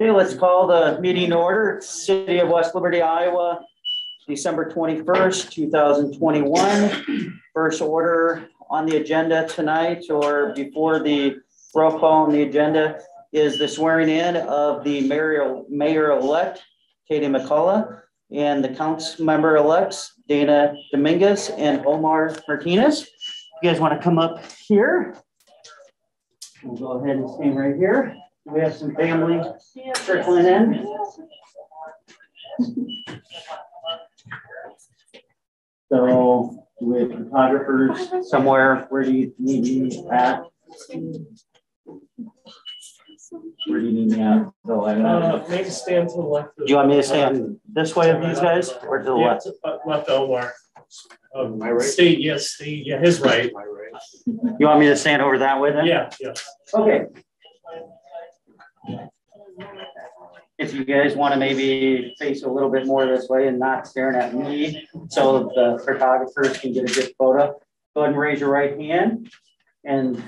Okay, let's call the meeting to order. City of West Liberty, Iowa, December 21st, 2021. First order on the agenda tonight, or before the roll call on the agenda, is the swearing in of the mayor-elect, Katie McCullough, and the council member-elects, Dana Dominguez and Omar Martinez. You guys want to come up here? We'll go ahead and stand right here. We have some family trickling in. So, with photographers somewhere, where do you need me at? Where do you need me at? So maybe stand to the left. Do you want me to stand this way of these guys, or to the left? Left Omar. My right. Steve, yes, Steve. Yeah, his right. My right. You want me to stand over that way then? Yeah, yeah. Okay. If you guys want to maybe face a little bit more this way and not staring at me, so the photographers can get a good photo, go ahead and raise your right hand. And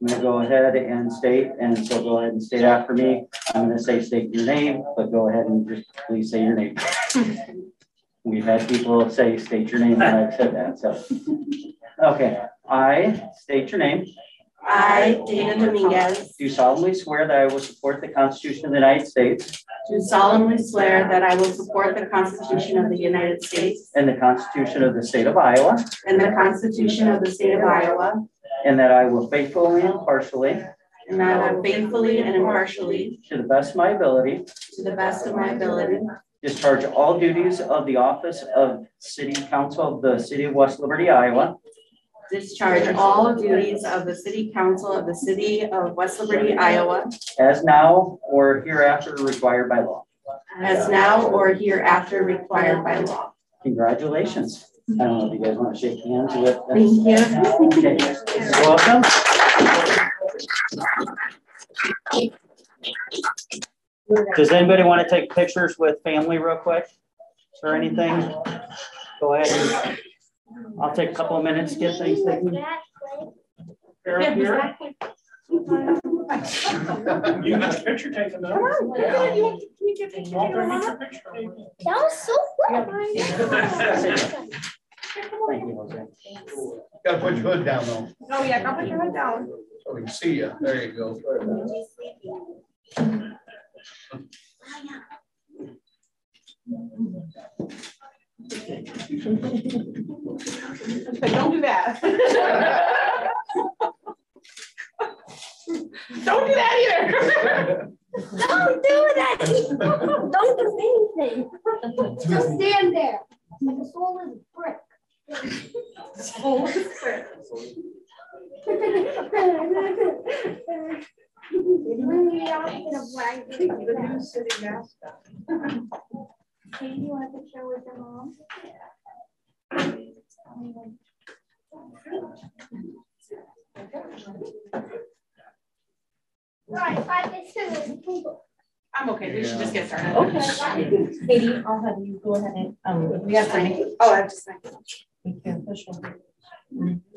I'm going to go ahead and state, and so go ahead and state after me. I'm going to say state your name, but go ahead and just please say your name. We've had people say state your name when I've said that. So, okay, I state your name. I, Dana Dominguez, do solemnly swear that I will support the Constitution of the United States. Do solemnly swear that I will support the Constitution of the United States and the Constitution of the State of Iowa. And the Constitution of the State of Iowa. And that I will faithfully and impartially. And I will faithfully and impartially. To the best of my ability. To the best of my ability. Discharge all duties of the office of City Council of the City of West Liberty, Iowa. Discharge all duties of the City Council of the City of West Liberty, Iowa. As now or hereafter required by law. As now or hereafter required by law. Congratulations. I don't know if you guys want to shake hands with them. Thank you. Okay. Welcome. Does anybody want to take pictures with family real quick or anything? Go ahead. I'll take a couple of minutes to get things taken. Here. You got a picture taken though. Yeah. You get a picture. That was so fun. Thank you, Jose. Got to put your hood down though. Oh yeah, don't put your hood down. So we can see you. There you go. Don't do that. Don't do that either. Don't do that. Don't do anything. Just stand there. Like a soulless brick. Soulless brick. The new city mascot. Katie, you want a picture with your mom? Right, 5 minutes. I'm okay. We should just get started. Okay. Katie, I'll have you go ahead and we have to. Oh, I have to sign. We can push one.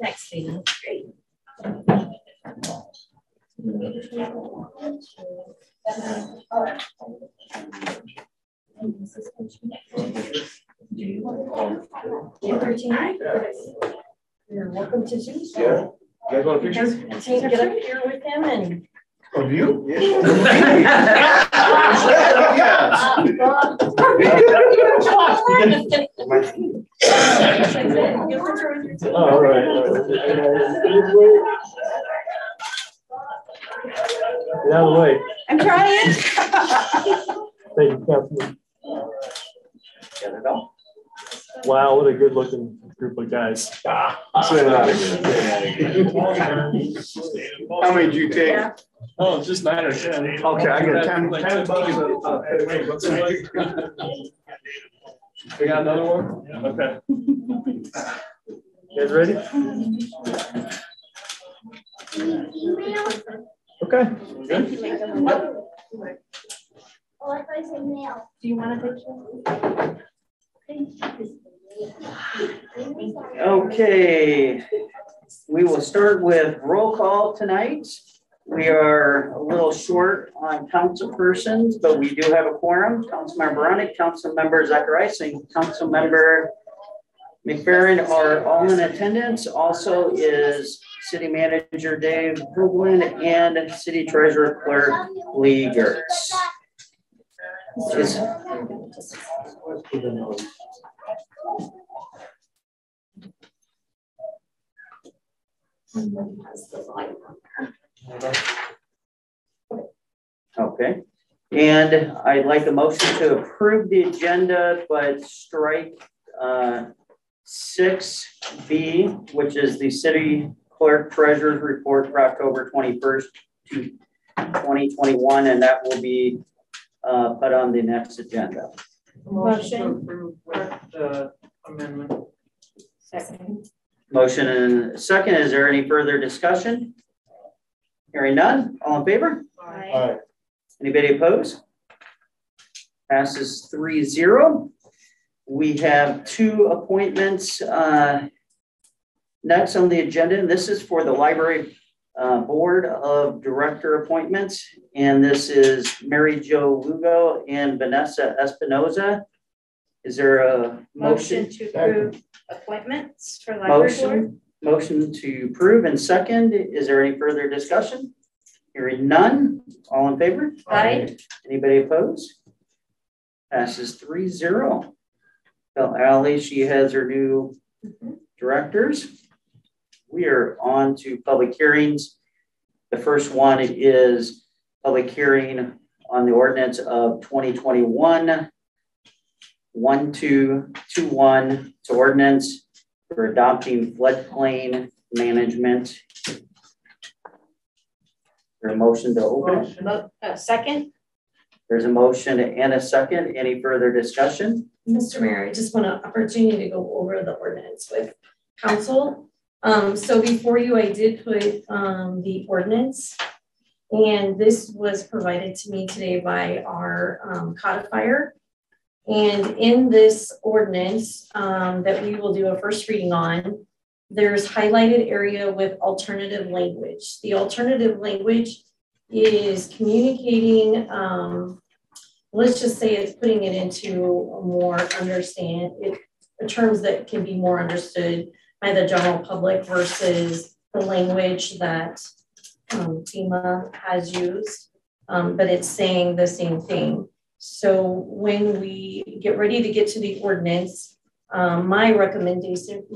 Next, Katie. Great. You're welcome to choose. Yeah. You guys want a picture? Get up here with him and. Of you? All right. Get out of the way. I'm trying. Thank you, Captain. Get it all. Wow, what a good looking group of guys. Say that again. How many did you take? Yeah. Oh, just 9 or 10. Okay, I got 10. Wait, what's it like? We got another one? Okay. You guys ready? Okay. Good. Oh, I thought you said male. Do you want a picture? Okay, we will start with roll call tonight. We are a little short on council persons, but we do have a quorum. Councilmember Brownick, Councilmember Zacharias, and Councilmember McFerrin are all in attendance. Also is City Manager Dave Hoagland and City Treasurer Clerk Lee Gertz. Okay, and I'd like a motion to approve the agenda, but strike 6B, which is the City Clerk Treasurer's Report for October 21st, 2021, and that will be put on the next agenda. Motion. Amendment. Second. Motion and second. Is there any further discussion? Hearing none. All in favor? Aye. Anybody opposed? Passes 3-0. We have two appointments next on the agenda, and this is for the Library Board of Director appointments, and this is Mary Jo Lugo and Vanessa Espinoza. Is there a motion? To approve appointments for library board? Motion to approve and second. Is there any further discussion? Hearing none. All in favor? Aye. Anybody opposed? Passes 3-0. Tell Ally she has her new directors. We are on to public hearings. The first one is public hearing on the ordinance of 2021 1221 to ordinance for adopting floodplain management. Is there a motion to open it? Second. There's a motion and a second. Any further discussion? Mr. Mayor, I just want an opportunity to go over the ordinance with council. So before you, I did put the ordinance, and this was provided to me today by our codifier. And in this ordinance that we will do a first reading on, there's highlighted area with alternative language. The alternative language is communicating, let's just say it's putting it into a more terms that can be more understood by the general public versus the language that FEMA has used, but it's saying the same thing. So when we get ready to get to the ordinance, my recommendation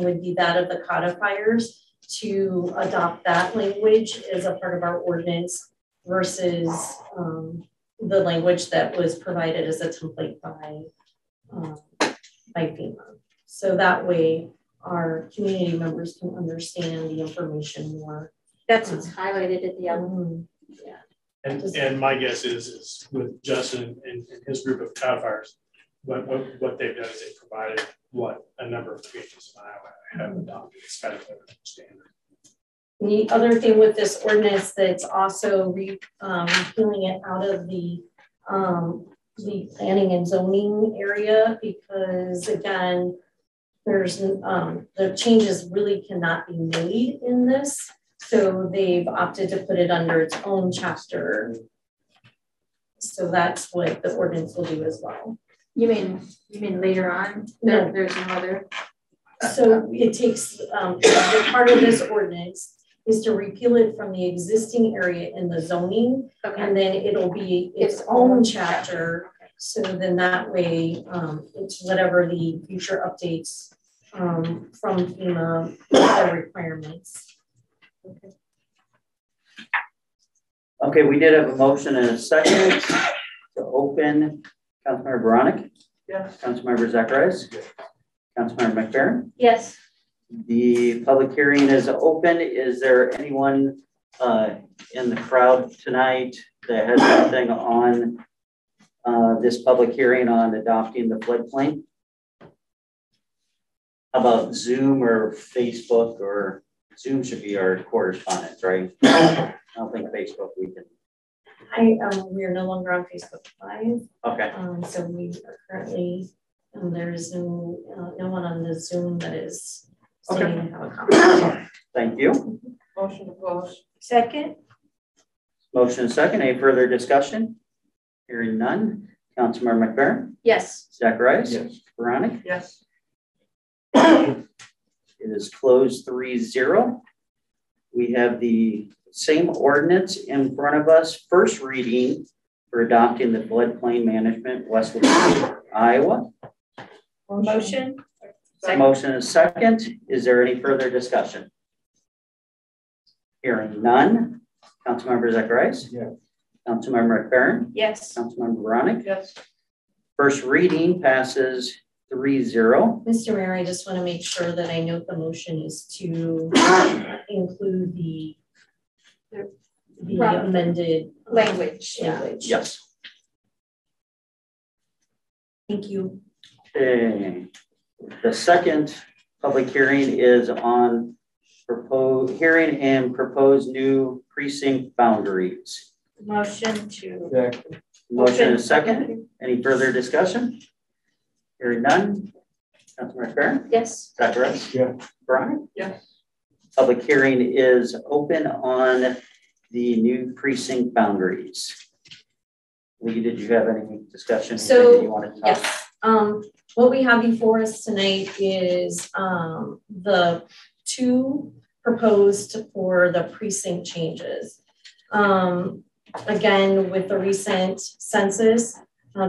would be that of the codifiers to adopt that language as a part of our ordinance versus the language that was provided as a template by FEMA. So that way our community members can understand the information more. That's what's highlighted at the other. Yeah. And my guess is with Justin and his group of codifiers, what they've done is they've provided a number of pages in Iowa have adopted. It's kind of a standard. The other thing with this ordinance that's also repealing it out of the planning and zoning area, because again, there's the changes really cannot be made in this. So they've opted to put it under its own chapter. So that's what the ordinance will do as well. You mean later on? No. There's no other. So it takes the part of this ordinance is to repeal it from the existing area in the zoning, and then it'll be its own chapter. So then that way, it's whatever the future updates from FEMA requirements. Okay, we did have a motion and a second to open. Councilmember Brownick? Yes. Councilmember Zacharias? Yes. Councilmember McFerrin? Yes. The public hearing is open. Is there anyone in the crowd tonight that has anything on this public hearing on adopting the floodplain? How about Zoom or Facebook? Or Zoom should be our correspondence, right? I don't think Facebook we can. We are no longer on Facebook Live. Okay. So we are currently, there is no one on the Zoom that is saying to have a conversation. Thank you. Motion to close. Second? Motion is second. Any further discussion? Hearing none. Councilmember McFerrin, Yes. Zacharias. Yes. Veronica. Yes. It is closed 3-0. We have the same ordinance in front of us. First reading for adopting the floodplain management, West Liberty, Iowa. Motion? Motion is second. Is there any further discussion? Hearing none. Councilmember Zacharias. Yes. Councilmember McFerrin. Yes. Councilmember Veronica. Yes. First reading passes 3-0. Mr. Mayor, I just want to make sure that I note the motion is to include the amended Language. Yes. Thank you. Okay. The second public hearing is on hearing and proposed new precinct boundaries. Motion to. Second. Motion is second. Any further discussion? Hearing none. Councilmember McFerrin. Yes. Zacharias. Yeah. Brian. Yes. Public hearing is open on the new precinct boundaries. Lee, did you have any discussion? So, that you wanted to talk? yes. What we have before us tonight is the two proposed for the precinct changes. Again, with the recent census,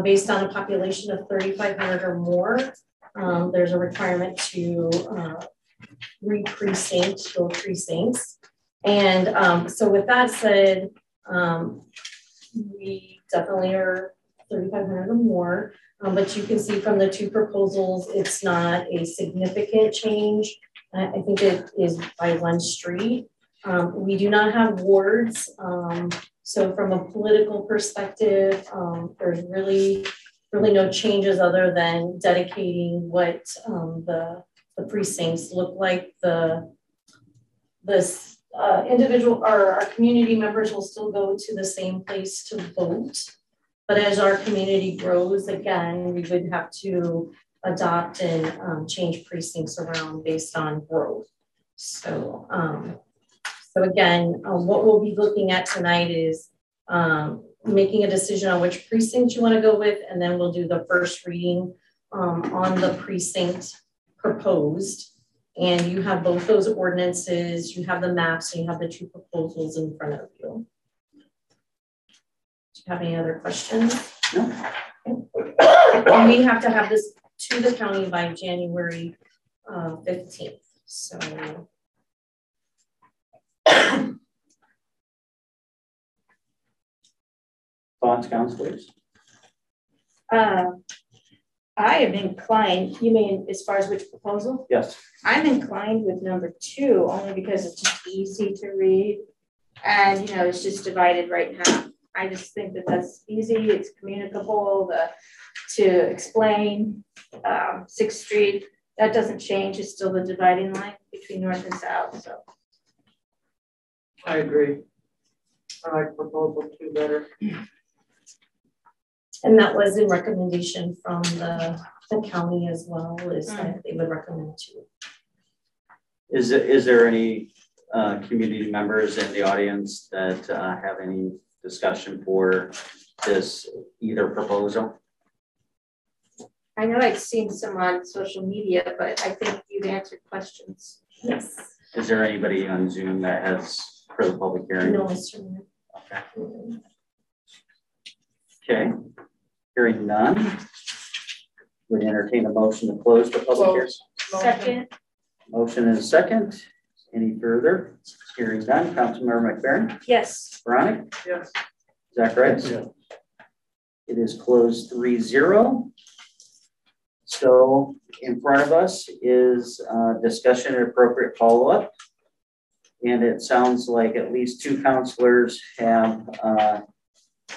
based on a population of 3,500 or more, there's a requirement to re-precinct those precincts. And so with that said, we definitely are 3,500 or more, but you can see from the two proposals, it's not a significant change. I think it is by one street. We do not have wards. So from a political perspective, there's really no changes other than dedicating what the precincts look like. This individual or our community members will still go to the same place to vote. But as our community grows, again, we would have to adopt and change precincts around based on growth. So, so again, what we'll be looking at tonight is making a decision on which precinct you want to go with, and then we'll do the first reading on the precinct proposed. And you have both those ordinances, you have the maps, and you have the two proposals in front of you. Do you have any other questions? No. And we have to have this to the county by January 15th. So. Thoughts, councilors? I am inclined, you mean as far as which proposal? Yes. I'm inclined with number 2 only because it's just easy to read and, you know, it's just divided right in half. I just think that that's easy, it's communicable to explain. 6th Street, that doesn't change, it's still the dividing line between north and south, so. I agree. I like proposal 2 better. And that was in recommendation from the county as well, is that they would recommend to. Is there any community members in the audience that have any discussion for this either proposal? I know I've seen some on social media, but I think you've answered questions. Yes. Is there anybody on Zoom that has for the public hearing? No, Mr. Mayor. Okay. Okay. Hearing none, would entertain a motion to close the public hearing. Second. Motion is second. Any further? Hearing none. Councilmember McFerrin. Yes. Veronica. Yes. Zacharias. Yeah. It is closed 3-0. So in front of us is discussion and appropriate follow-up. And it sounds like at least 2 counselors have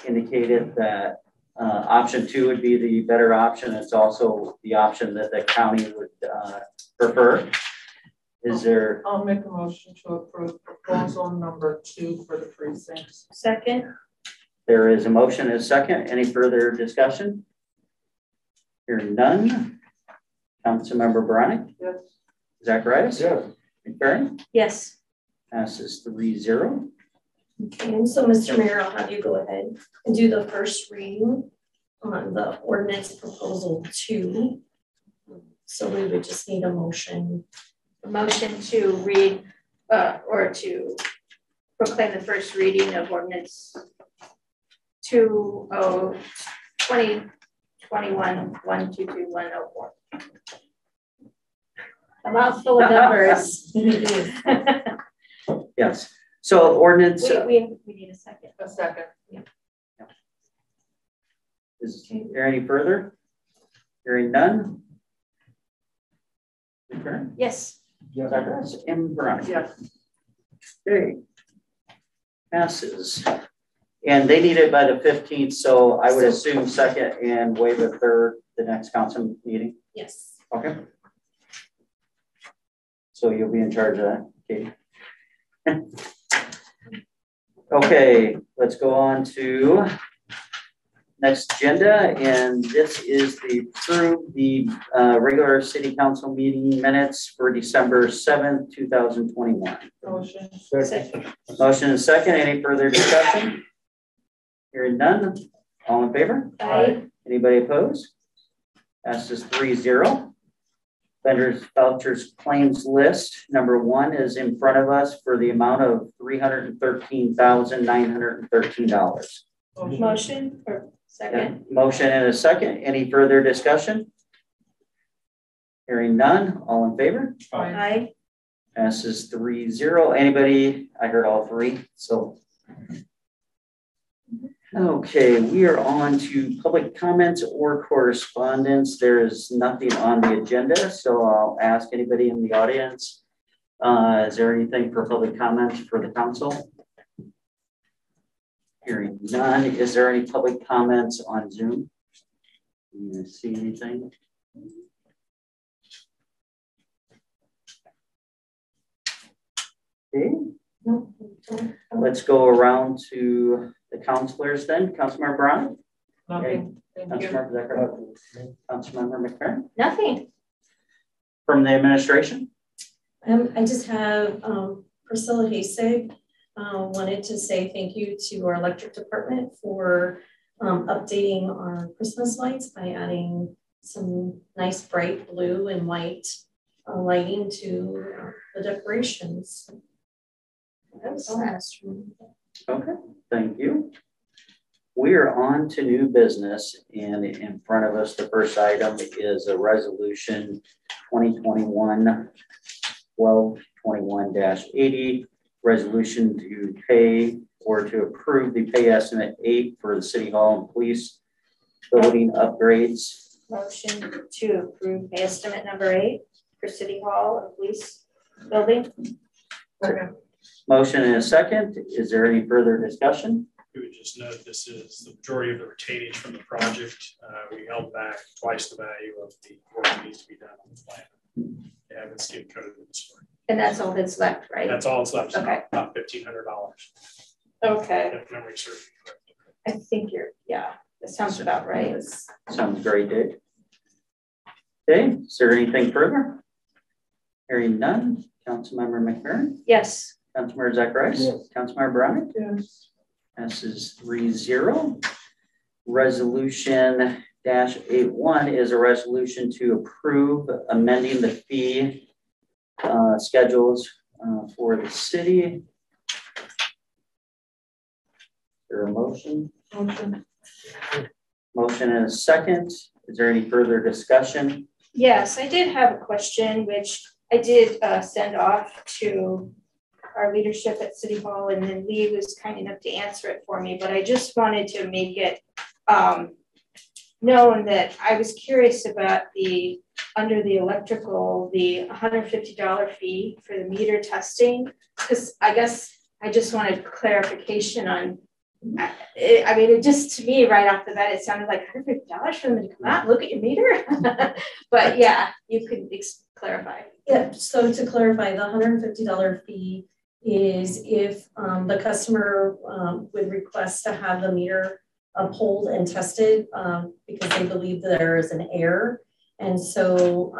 indicated that option 2 would be the better option. It's also the option that the county would prefer. Is there? I'll make a motion to approve proposal number 2 for the precincts. Second. There is a motion and a second. Any further discussion? Hearing none. Councilmember Veronica. Yes. Zacharias. Yes. McFerrin. Yes. Passes 3-0. Okay, and so Mr. Mayor, I'll have you go ahead and do the first reading on the ordinance proposal 2. So we would just need a motion. A motion to read or to proclaim the first reading of ordinance 2021-122-104. A mouthful of numbers. Yes. So ordinance. We need a second. A second. Is there any further? Hearing none. McFerrin? Yes. Zacharias and Veronica. Yes. Okay. Passes. And they need it by the 15th, so I would assume second and waive the third, the next council meeting. Yes. Okay. So you'll be in charge of that, Katie. Okay, let's go on to next agenda, and this is the approve the regular city council meeting minutes for December 7th, 2021. Motion. Second. Motion and second. Any further discussion? Hearing none. All in favor? Aye. Anybody opposed? Passes 3-0. Vendors vouchers claims list number 1 is in front of us for the amount of $313,913. Motion or second? Yeah. Motion and a second. Any further discussion? Hearing none. All in favor? Aye. Passes 3-0. Anybody? I heard all three. So, okay, we are on to public comments or correspondence. There is nothing on the agenda, so I'll ask anybody in the audience. Is there anything for public comments for the council? Hearing none. Is there any public comments on Zoom? Do you see anything? Okay. No. Let's go around to the councilors then. Councilmember Brown? Nothing. Thank you. Councilmember Zacharias? Councilmember McFerrin? Nothing. From the administration? I just have Priscilla Hasig wanted to say thank you to our electric department for updating our Christmas lights by adding some nice bright blue and white lighting to the decorations. That's all. Okay, thank you. We are on to new business, and in front of us, the first item is a resolution 2021-1221-80, resolution to pay or to approve the pay estimate 8 for the City Hall and Police building upgrades. Motion to approve pay estimate number 8 for City Hall and Police building. Second. Motion and a second. Is there any further discussion? We would just note this is the majority of the retainage from the project. We held back twice the value of the work that needs to be done on the plan. They haven't skin coated in the spring. And that's all that's left, right? That's all that's left. Okay. About $1,500. Okay. If memory serves me correctly. I think that sounds about right. Sounds great, Dave. Okay, is there anything further? Hearing none. Councilmember McFerrin? Yes. Councilmember Zacharias? Yes. Councilmember Brown? Yes. Passes 3-0. Resolution -81 is a resolution to approve amending the fee schedules for the city. Is there a motion? Motion. Motion and a second. Is there any further discussion? Yes, I did have a question, which I did send off to our leadership at City Hall, and then Lee was kind enough to answer it for me, but I just wanted to make it known that I was curious about under the electrical, the $150 fee for the meter testing, because I guess I just wanted clarification on, I mean, it just, to me, right off the bat, it sounded like $150 for them to come out and look at your meter. But yeah, you could clarify. Yeah, so to clarify, the $150 fee is if the customer would request to have the meter pulled and tested because they believe there is an error. And so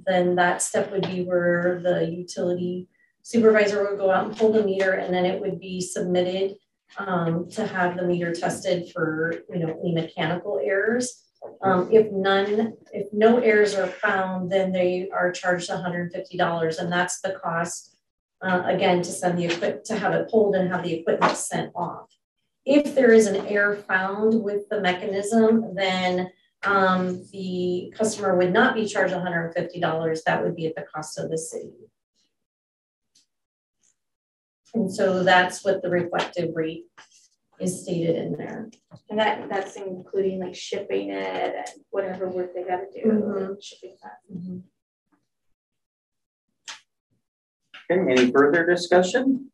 then that step would be where the utility supervisor would go out and pull the meter, and then it would be submitted to have the meter tested for, any mechanical errors. If no errors are found, then they are charged $150, and that's the cost, again, to send to have it pulled and have the equipment sent off. If there is an error found with the mechanism, then the customer would not be charged $150. That would be at the cost of the city. And so that's what the reflective rate is stated in there. And that's including like shipping it and whatever work they got to do, shipping that. Okay, any further discussion?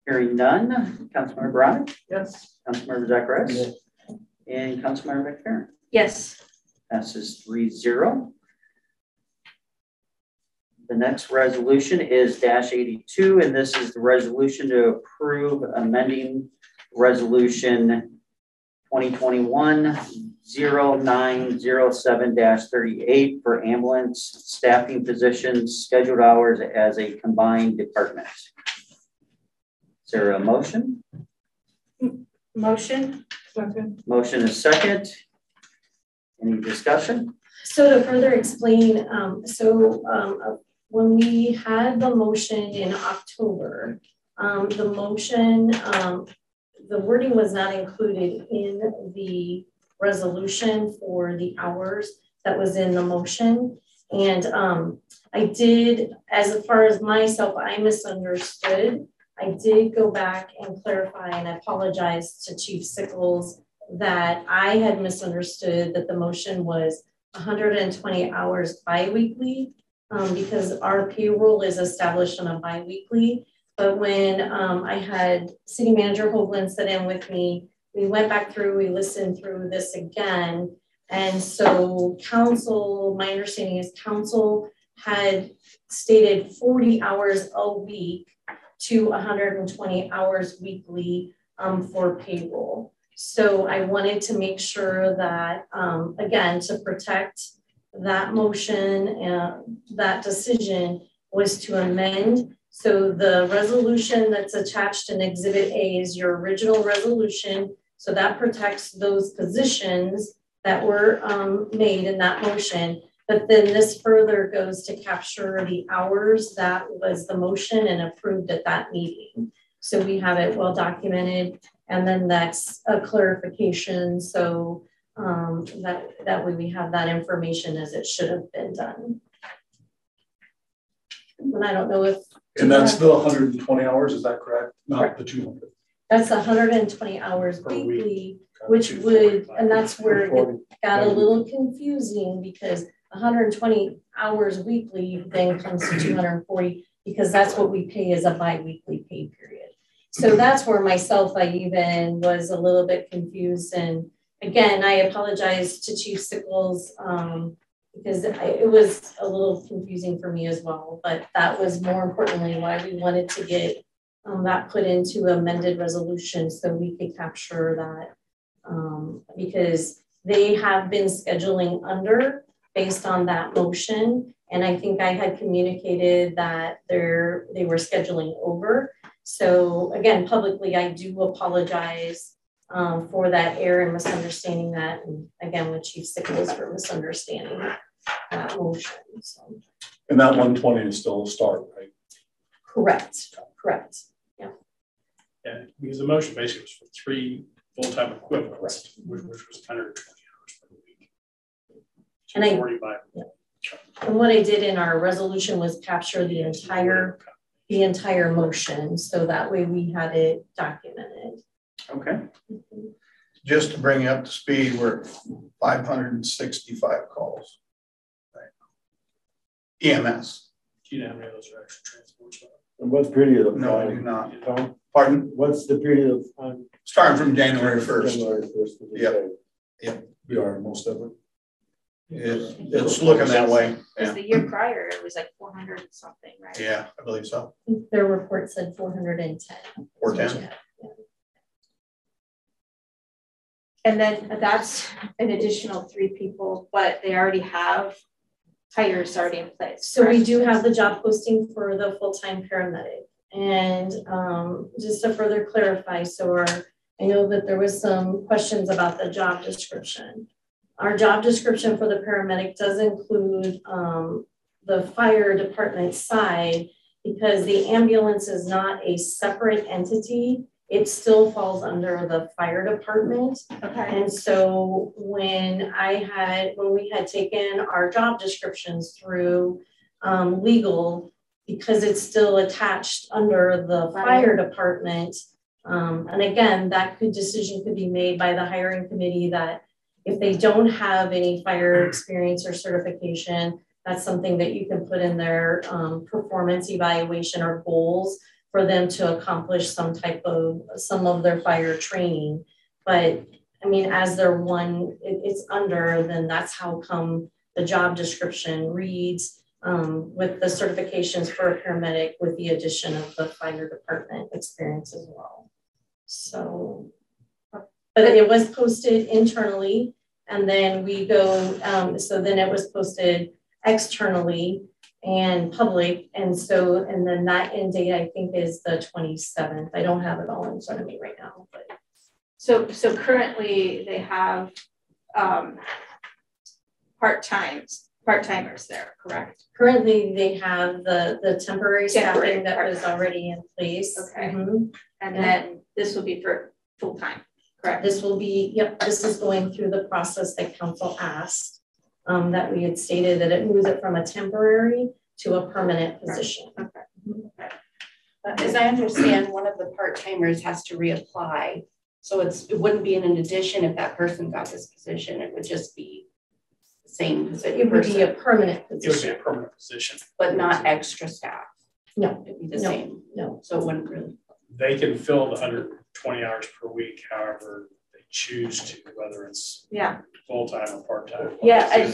Hearing none. Councilmember Bronick? Yes. Councilmember Zacharias? Yes. And Councilmember McFerrin? Yes. Passes 3-0. The next resolution is -82, and this is the resolution to approve amending resolution 2021-0907-38 for ambulance staffing positions, scheduled hours as a combined department. Is there a motion? Motion. Second. Motion is second. Any discussion? So to further explain, when we had the motion in October, the motion, the wording was not included in the resolution for the hours that was in the motion. And I did, as far as myself, I misunderstood. I did go back and clarify, and I apologize to Chief Sickles that I had misunderstood that the motion was 120 hours biweekly, because our payroll is established on a biweekly. But when I had City Manager Hovland sit in with me, we went back through, we listened through this again. And so council, my understanding is council had stated 40 hours a week to 120 hours weekly for payroll. So I wanted to make sure that, again, to protect that motion and that decision was to amend. So the resolution that's attached in Exhibit A is your original resolution. So that protects those positions that were made in that motion. But then this further goes to capture the hours that was the motion and approved at that meeting. So we have it well documented, and then that's a clarification. So that way we have that information as it should have been done. And I don't know if. And that's the 120 hours, is that correct? Not correct. The 200. That's 120 hours weekly, which would, and that's where it got a little confusing because 120 hours weekly then comes to 240 because that's what we pay as a bi-weekly pay period. So that's where myself, I even was a little bit confused. And again, I apologize to Chief Sickles because it was a little confusing for me as well, but that was more importantly why we wanted to get that put into amended resolution so we could capture that because they have been scheduling under based on that motion. And I think I had communicated that they were scheduling over. So again, publicly, I do apologize for that error and misunderstanding that. And again, with Chief Sickles for misunderstanding that motion. So. And that 120 is still a start, right? Correct, correct, yeah. Yeah, because the motion basically was for 3 full-time equivalents, which was 120 hours per week. And and what I did in our resolution was capture the entire motion, so that way we had it documented. Okay. Just to bring you up to speed, we're at 565 calls. Right. EMS. Do you know how many of those are actual transports? And what's the period of time? No, I do not. Pardon? What's the period of time? Starting from January 1st. January 1st. Yep. Yep. We are most of it. It's looking that way. Because the year prior, it was like 400 and something, right? Yeah, I believe so. Their report said 410. 410. And then that's an additional 3 people, but they already have hires already in place? So we correct? do have the job posting for the full-time paramedic. And just to further clarify, I know that there was some questions about the job description. Our job description for the paramedic does include the fire department side, because the ambulance is not a separate entity. It still falls under the fire department. Okay. And so when we had taken our job descriptions through legal, because it's still attached under the fire department. And again, decision could be made by the hiring committee that if they don't have any fire experience or certification, that's something that you can put in their performance evaluation or goals for them to accomplish some of their fire training. But I mean, as they're it's under, then that's how come the job description reads with the certifications for a paramedic with the addition of the fire department experience as well. So, but it was posted internally, and then we go, so then it was posted externally and public. And then that end date, I think, is the 27th. I don't have it all in front of me right now, but. So currently they have part-timers there, correct? Currently they have the temporary staffing that was already in place. Okay. And then this will be for full-time, correct? This will be, yep, this is going through the process that council asked, that we had stated that it moves it from a temporary to a permanent position. Okay. As I understand, one of the part-timers has to reapply. So it wouldn't be an addition if that person got this position. It would just be the same position. It would be a permanent It would be position. a permanent position. But not extra staff. No. It'd be the same. No. So it wouldn't really. They can fill the 120 hours per week, however they choose to, whether it's full-time or part-time. Yeah, they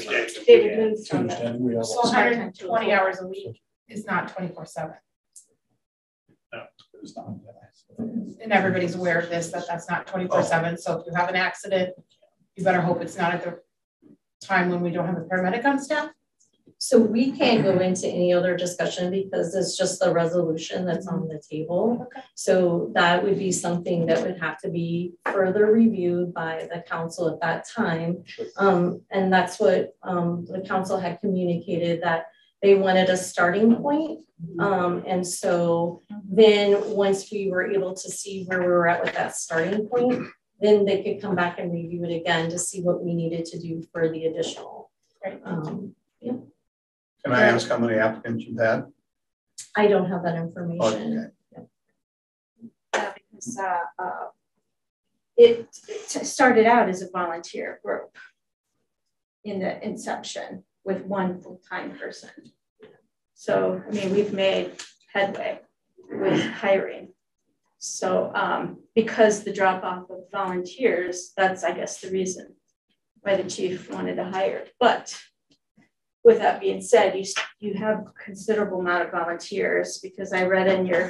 would move from Understand, we have. So 120 hours a week is not 24/7. No, It's not. And everybody's aware of this, that's not 24/7. So if you have an accident, you better hope it's not at the time when we don't have a paramedic on staff. So we can't go into any other discussion because it's just the resolution that's on the table. Okay. So that would be something that would have to be further reviewed by the council at that time. And that's what the council had communicated, that they wanted a starting point. And so then once we were able to see where we were at with that starting point, then they could come back and review it again to see what we needed to do for the additional. Right. Yeah. Can I ask how many applicants you've had? I don't have that information. Okay. because it started out as a volunteer group in the inception with one full-time person. So, I mean, we've made headway with hiring. So because the drop off of volunteers, that's, I guess, the reason why the chief wanted to hire. But with that being said, you have a considerable amount of volunteers, because I read in your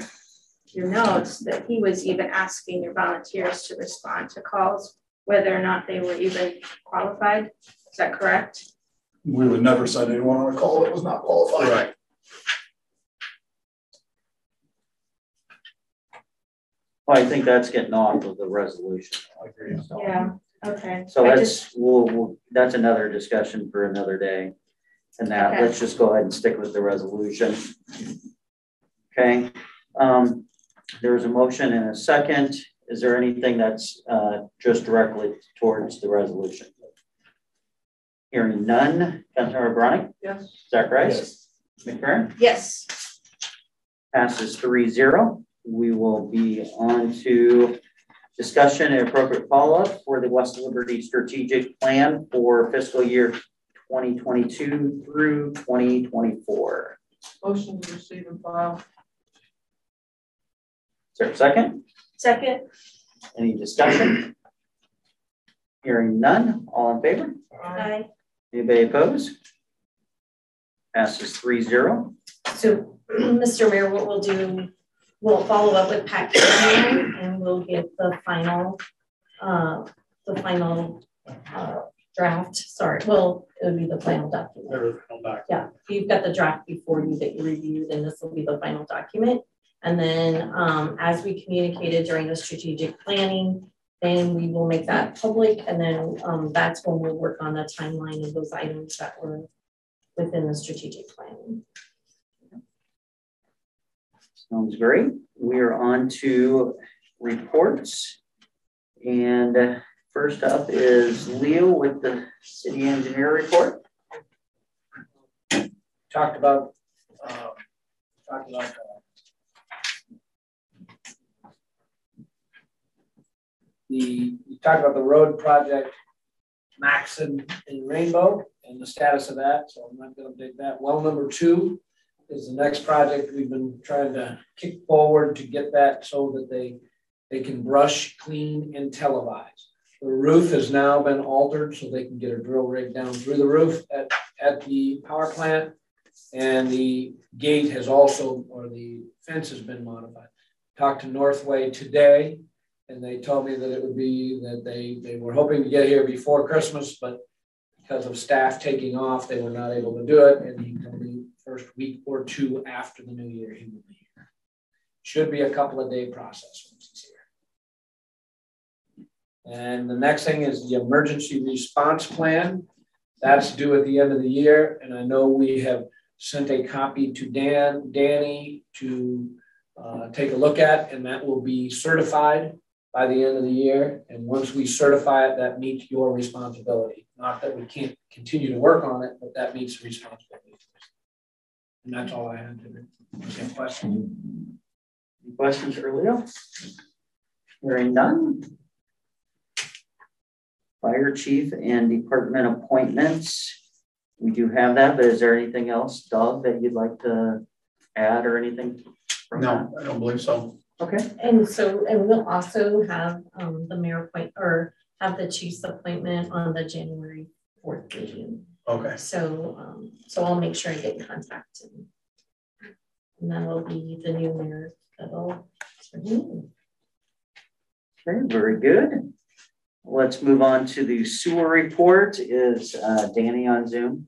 notes that he was even asking your volunteers to respond to calls, whether or not they were even qualified. Is that correct? We would never send anyone on a call that was not qualified. Right. Well, I think that's getting off of the resolution. I agree. Yeah. Okay. So that's another discussion for another day. And that, let's just go ahead and stick with the resolution. Okay. There's a motion and a second. Is there anything that's just directly towards the resolution? Hearing none. Councilmember Browning? Yes. Zacharias? Yes. McFerrin? Yes. Passes 3-0. We will be on to discussion and appropriate follow-up for the West Liberty Strategic Plan for fiscal year 2022 through 2024. Motion to receive and file. Is there a second? Second. Any discussion? Hearing none. All in favor? Aye. Anybody opposed? Passes 3-0. So, Mr. Mayor, what we'll do, we'll follow up with Pat Cameron, and we'll get the final draft, sorry, well, it would be the final document. Or the final document. Yeah, you've got the draft before you that you reviewed, and this will be the final document. And then as we communicated during the strategic planning, then we will make that public, and then that's when we'll work on the timeline of those items that were within the strategic planning. Sounds great. We are on to reports. And first up is Leo with the city engineer report. Talked about the road project Maxon in Rainbow and the status of that, so I'm not going to take that. Well, number 2 is the next project we've been trying to kick forward to get that so that they can brush, clean, and televise. The roof has now been altered so they can get a drill rig down through the roof at the power plant, and the gate has also, or the fence has been modified. Talked to Northway today, and they told me that it would be that they were hoping to get here before Christmas, but because of staff taking off, they were not able to do it. And he told me first week or 2 after the new year, he will be here. Should be a couple of day process once he's here. And the next thing is the emergency response plan. That's due at the end of the year. And I know we have sent a copy to Danny to take a look at, and that will be certified by the end of the year. And once we certify it, that meets your responsibility. Not that we can't continue to work on it, but that meets the responsibility. And that's all I had to do. Any questions? Any questions for Leo? Hearing none. Fire chief and department appointments. We do have that, but is there anything else, Doug, that you'd like to add or anything? No, I don't believe so. Okay. And we'll also have the mayor have the chief's appointment on the January 4th meeting. Okay. So I'll make sure I get in contact, and that'll be the new mayor that'll. Okay, very good. Let's move on to the sewer report. Is Danny on Zoom?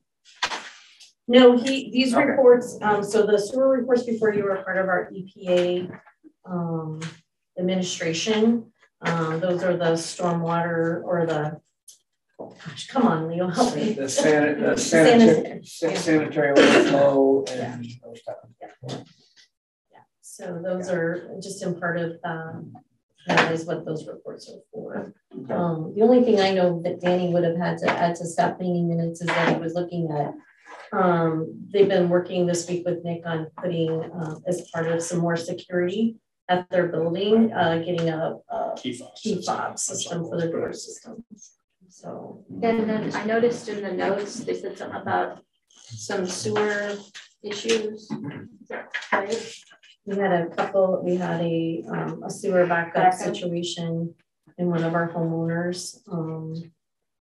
No, these reports, so the sewer reports before you were part of our EPA administration. Those are the stormwater or the, gosh, come on, Leo, help me. The sanitary overflow and those type of things. Yeah, so those are just in part of that is what those reports are for. Okay. The only thing I know that Danny would have had to add to staff meeting minutes is that he was looking at they've been working this week with Nick on putting as part of some more security at their building, getting a key fob system for the door system. So, and then I noticed in the notes they said something about some sewer issues. Is that right? We had a sewer backup situation in one of our homeowners.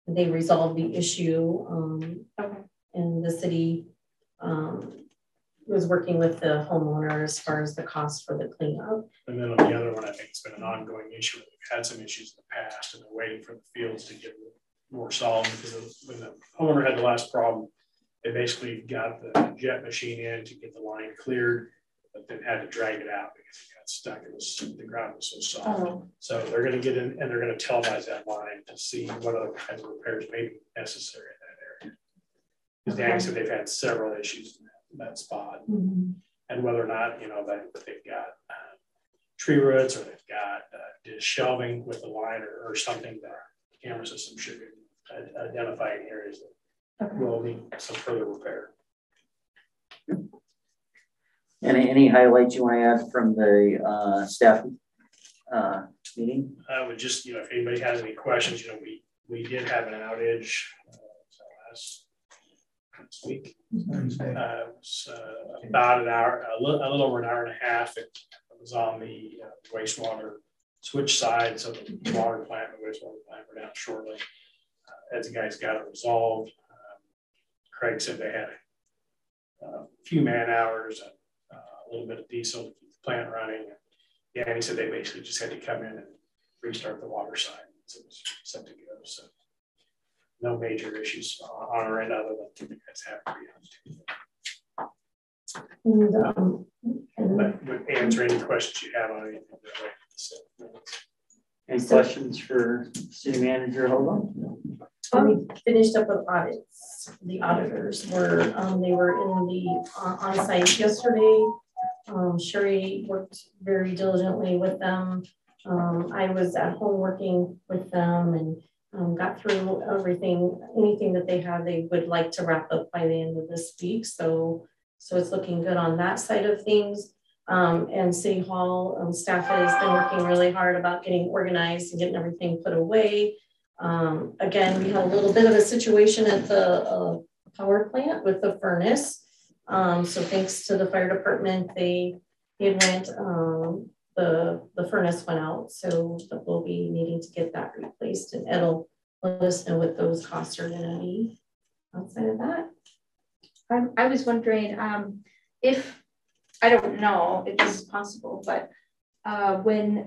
They resolved the issue. And the city was working with the homeowner as far as the cost for the cleanup. And then on the other one, I think it's been an ongoing issue. We've had some issues in the past, and they're waiting for the fields to get more solid, because when the homeowner had the last problem, they basically got the jet machine in to get the line cleared, but then had to drag it out because it got stuck. The ground was so soft. Oh. So they're going to get in and they're going to televise that line to see what other kinds of repairs may be necessary in that area. Because Danny said they've had several issues in that spot, and whether or not that they've got tree roots or they've got shelving with the line or something, that camera system should be identifying areas that will need some further repair. Any highlights you want to add from the staff meeting? I would just, if anybody has any questions, we did have an outage last week. About an hour, a little over an hour and a half. It was on the wastewater switch side, so the water plant and the wastewater plant were down shortly. As the guys got it resolved, Craig said they had a few man hours and a little bit of diesel to keep the plant running. Yeah, and he said they basically just had to come in and restart the water side, so it was set to go. So no major issues on our end other than that's happening. But answer any questions you have on anything. Any questions for city manager Hogan? We finished up with audits. The auditors were, they were in the on-site yesterday. Sherry worked very diligently with them. I was at home working with them and got through anything that they had they would like to wrap up by the end of this week. So it's looking good on that side of things. And City Hall staff has been working really hard about getting organized and getting everything put away. Again, we had a little bit of a situation at the power plant with the furnace. So thanks to the fire department, it went, the furnace went out. So we'll be needing to get that replaced, and it'll let us know what those costs are gonna be outside of that. I was wondering if, I don't know if this is possible, but when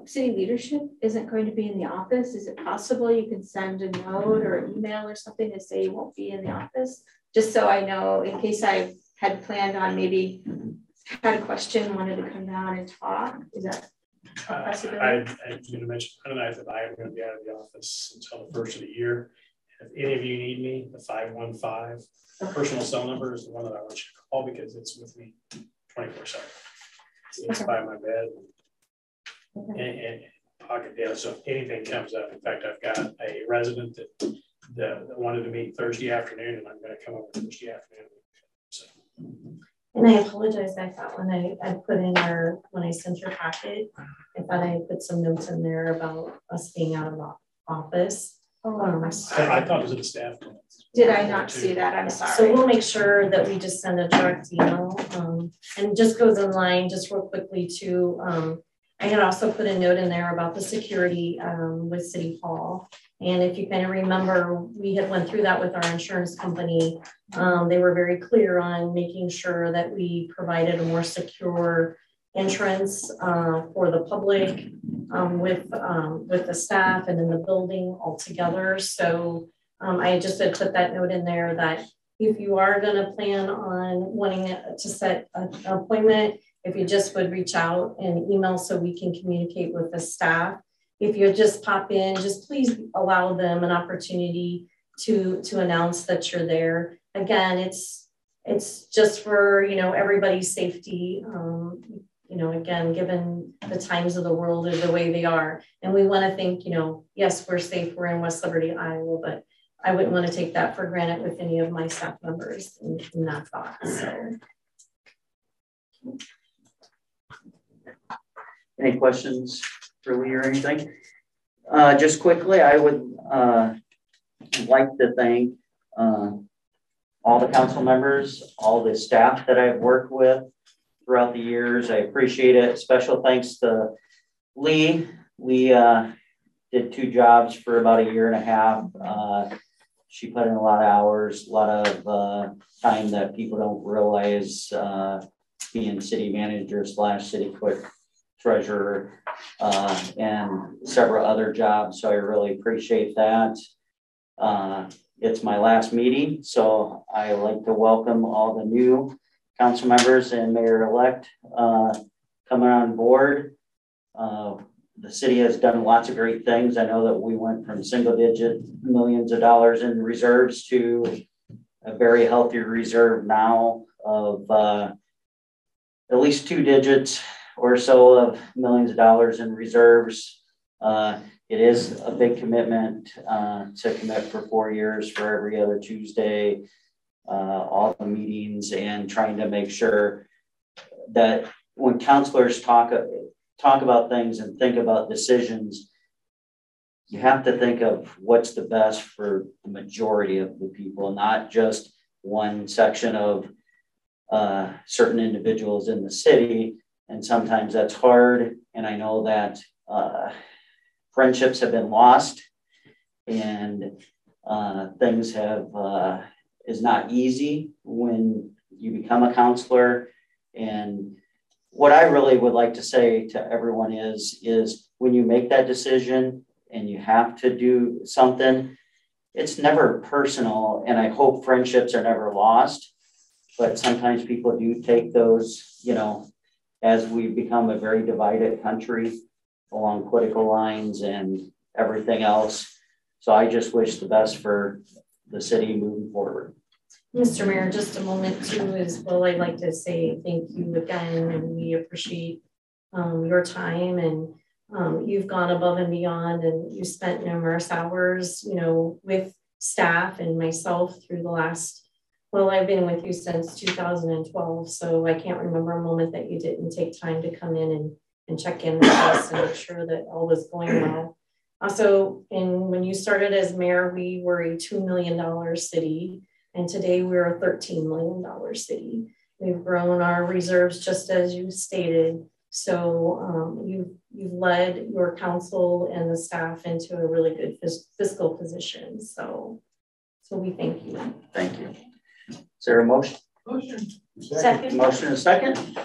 city leadership isn't going to be in the office, is it possible you can send a note or an email or something to say you won't be in the office? Just so I know, in case I had planned on maybe had a question, wanted to come down and talk. Is that a possibility? I'm going to mention tonight that I am going to be out of the office until the first of the year. If any of you need me, the 515 personal cell number is the one that I want you to call because it's with me 24/7. It's by my bed and pocket data. So if anything comes up, in fact, I've got a resident that wanted to meet Thursday afternoon, and I'm going to come over Thursday afternoon. So. And I apologize. I thought when I put in when I sent your packet, I thought I put some notes in there about us being out of the office. I thought it was in the staff. Did I not see that? I'm sorry. So we'll make sure that we just send a direct email, and just goes in line just real quickly too. I had also put a note in there about the security with City Hall. And if you kind of remember, we had went through that with our insurance company. They were very clear on making sure that we provided a more secure entrance for the public with the staff and in the building altogether. So I just had put that note in there that if you are going to plan on wanting to set an appointment, if you just would reach out and email so we can communicate with the staff. If you just pop in, just please allow them an opportunity to announce that you're there. Again, it's just for, everybody's safety. Again, given the times of the world or the way they are. And we want to think, yes, we're safe. We're in West Liberty, Iowa, but I wouldn't want to take that for granted with any of my staff members in that thought. So. Any questions for Lee or anything? Just quickly, I would like to thank all the council members, all the staff that I've worked with throughout the years. I appreciate it. Special thanks to Lee. Lee did 2 jobs for about 1.5 years. She put in a lot of hours, a lot of time that people don't realize being city manager / city clerk, treasurer, and several other jobs. So I really appreciate that. It's my last meeting, so I like to welcome all the new council members and mayor-elect coming on board. The city has done lots of great things. I know that we went from single-digit millions of dollars in reserves to a very healthy reserve now of at least 2 digits or so of millions of dollars in reserves. It is a big commitment to commit for 4 years for every other Tuesday, all the meetings, and trying to make sure that when councilors talk about things and think about decisions, you have to think of what's the best for the majority of the people, not just one section of certain individuals in the city. And sometimes that's hard. And I know that friendships have been lost and things is not easy when you become a counselor. And what I really would like to say to everyone is when you make that decision and you have to do something, it's never personal, and I hope friendships are never lost. But sometimes people do take those, you know, as we become a very divided country along political lines and everything else. So I just wish the best for the city moving forward. Mr. Mayor, just a moment too as well. I'd like to say thank you again, and we appreciate your time, and you've gone above and beyond, and you spent numerous hours, you know, with staff and myself through the last, well, I've been with you since 2012, so I can't remember a moment that you didn't take time to come in and check in with us and make sure that all was going well. Also, when you started as mayor, we were a $2 million city, and today we're a $13 million city. We've grown our reserves just as you stated. So you've led your council and the staff into a really good fiscal position. So we thank you. Thank you. Is there a motion? Motion. Second. Motion and second.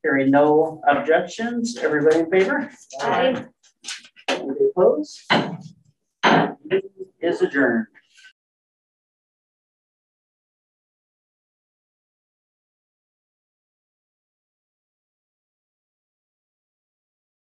Hearing no objections. Everybody in favor? Aye. Anybody opposed? Is adjourned.